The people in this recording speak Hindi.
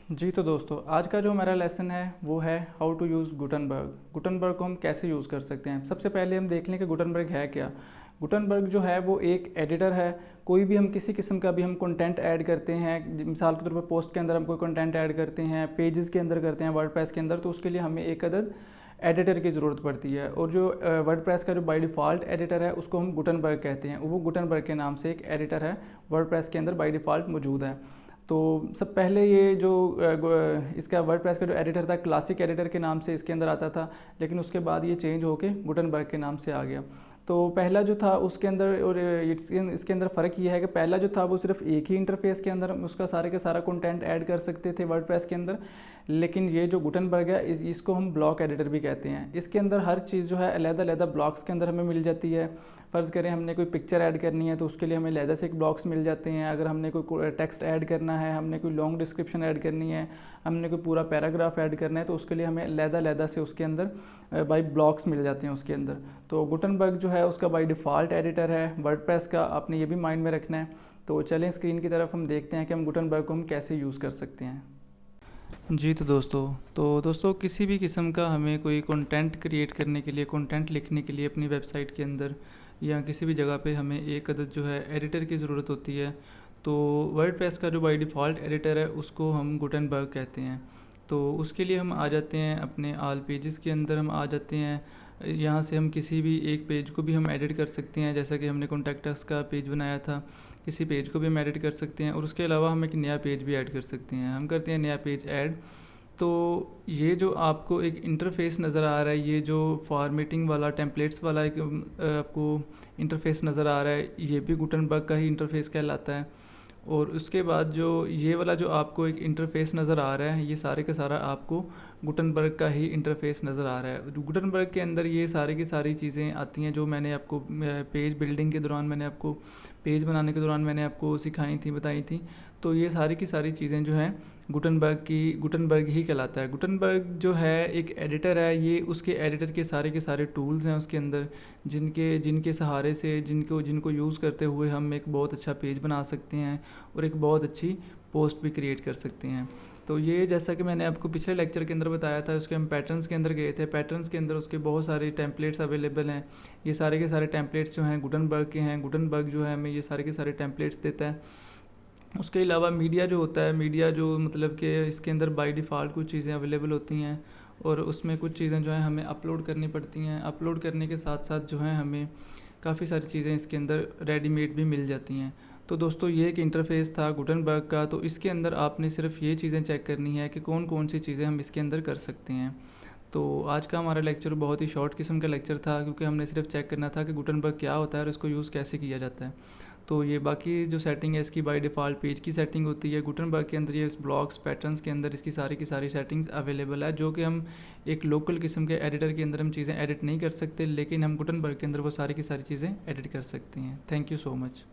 जी तो दोस्तों, आज का जो हमारा लेसन है वो है how to use Gutenberg. Gutenberg को हम कैसे यूज़ कर सकते हैं। सबसे पहले हम देख लें कि गुटनबर्ग है क्या। गुटनबर्ग जो है वो एक एडिटर है। कोई भी हम किसी किस्म का भी हम कंटेंट ऐड करते हैं, मिसाल के तौर पर पोस्ट के अंदर हम कोई कंटेंट ऐड करते हैं, पेजेस के अंदर करते हैं, वर्डप्रेस के अंदर, तो उसके लिए हमें एक अदद एडिटर की ज़रूरत पड़ती है। और जो वर्डप्रेस का जो बाय डिफ़ॉल्ट एडिटर है उसको हम गुटनबर्ग कहते हैं। वो गुटनबर्ग के नाम से एक एडिटर है, वर्डप्रेस के अंदर बाय डिफ़ॉल्ट मौजूद है। तो सब पहले ये जो इसका वर्डप्रेस का जो एडिटर था, क्लासिक एडिटर के नाम से इसके अंदर आता था, लेकिन उसके बाद ये चेंज होके गुटनबर्ग के नाम से आ गया। तो पहला जो था उसके अंदर और इसके अंदर फ़र्क ये है कि पहला जो था वो सिर्फ एक ही इंटरफेस के अंदर उसका सारे के सारा कंटेंट ऐड कर सकते थे वर्डप्रेस के अंदर। लेकिन ये जो गुटनबर्ग है इसको हम ब्लॉक एडिटर भी कहते हैं। इसके अंदर हर चीज़ जो है अलग-अलग ब्लॉक्स के अंदर हमें मिल जाती है। फ़र्ज़ करें हमने कोई पिक्चर ऐड करनी है तो उसके लिए हमें अलग से एक ब्लॉक्स मिल जाते हैं। अगर हमने कोई टेक्स्ट ऐड करना है, हमने कोई लॉन्ग डिस्क्रिप्शन ऐड करनी है, हमने कोई पूरा पैराग्राफ ऐड करना है, तो उसके लिए हमें अलग से उसके अंदर बाई ब्लॉक्स मिल जाते हैं उसके अंदर। तो गुटनबर्ग जो है उसका बाई डिफ़ॉल्ट एडिटर है वर्डप्रेस का, आपने ये भी माइंड में रखना है। तो चलें स्क्रीन की तरफ हम देखते हैं कि हम गुटनबर्ग को हम कैसे यूज़ कर सकते हैं। जी तो दोस्तों किसी भी किस्म का हमें कोई कंटेंट क्रिएट करने के लिए, कंटेंट लिखने के लिए अपनी वेबसाइट के अंदर या किसी भी जगह पे हमें एक अदद जो है एडिटर की ज़रूरत होती है। तो वर्डप्रेस का जो बाय डिफ़ॉल्ट एडिटर है उसको हम गुटनबर्ग कहते हैं। तो उसके लिए हम आ जाते हैं अपने ऑल पेजेस के अंदर, हम आ जाते हैं। यहाँ से हम किसी भी एक पेज को भी हम एडिट कर सकते हैं, जैसा कि हमने कॉन्टैक्ट अस का पेज बनाया था, किसी पेज को भी हम एडिट कर सकते हैं। और उसके अलावा हम एक नया पेज भी ऐड कर सकते हैं। हम करते हैं नया पेज ऐड। तो ये जो आपको एक इंटरफ़ेस नज़र आ रहा है, ये जो फॉर्मेटिंग वाला टेम्पलेट्स वाला एक आपको इंटरफ़ेस नज़र आ रहा है, ये भी गुटनबर्ग का ही इंटरफ़ेस कहलाता है। और उसके बाद जो ये वाला जो आपको एक इंटरफ़ेस नज़र आ रहा है, ये सारे का सारा आपको गुटनबर्ग का ही इंटरफ़ेस नज़र आ रहा है। गुटनबर्ग के अंदर ये सारी की सारी चीज़ें आती हैं जो मैंने आपको पेज बिल्डिंग के दौरान, मैंने आपको पेज बनाने के दौरान मैंने आपको सिखाई थी, बताई थी। तो ये सारी की सारी चीज़ें जो हैं गुटनबर्ग ही कहलाता है। गुटनबर्ग जो है एक एडिटर है, ये उसके एडिटर के सारे टूल्स हैं उसके अंदर, जिनके जिनके सहारे से जिनको यूज़ करते हुए हम एक बहुत अच्छा पेज बना सकते हैं और एक बहुत अच्छी पोस्ट भी क्रिएट कर सकते हैं। तो ये जैसा कि मैंने आपको पिछले लेक्चर के अंदर बताया था, उसके हम पैटर्न्स के अंदर गए थे। पैटर्न्स के अंदर उसके बहुत सारे टेम्पलेट्स अवेलेबल हैं। ये सारे के सारे टेम्पलेट्स जो हैं गुटनबर्ग के हैं। गुटनबर्ग जो है हमें ये सारे के सारे टेम्पलेट्स देता है। उसके अलावा मीडिया जो होता है, मीडिया जो मतलब कि इसके अंदर बाय डिफ़ॉल्ट कुछ चीज़ें अवेलेबल होती हैं और उसमें कुछ चीज़ें जो हैं हमें अपलोड करनी पड़ती हैं। अपलोड करने के साथ साथ जो है हमें काफ़ी सारी चीज़ें इसके अंदर रेडीमेड भी मिल जाती हैं। तो दोस्तों ये एक इंटरफ़ेस था गुटनबर्ग का। तो इसके अंदर आपने सिर्फ ये चीज़ें चेक करनी है कि कौन कौन सी चीज़ें हम इसके अंदर कर सकते हैं। तो आज का हमारा लेक्चर बहुत ही शॉर्ट किस्म का लेक्चर था, क्योंकि हमने सिर्फ चेक करना था कि गुटनबर्ग क्या होता है और इसको यूज़ कैसे किया जाता है। तो ये बाकी जो सेटिंग है इसकी बाय डिफ़ॉल्ट पेज की सेटिंग होती है। गुटनबर्ग के अंदर ये ब्लॉक्स पैटर्न्स के अंदर इसकी सारी की सारी सेटिंग्स अवेलेबल है, जो कि हम एक लोकल किस्म के एडिटर के अंदर हम चीज़ें एडिट नहीं कर सकते, लेकिन हम गुटनबर्ग के अंदर वो सारी की सारी चीज़ें एडिट कर सकते हैं। Thank you so much.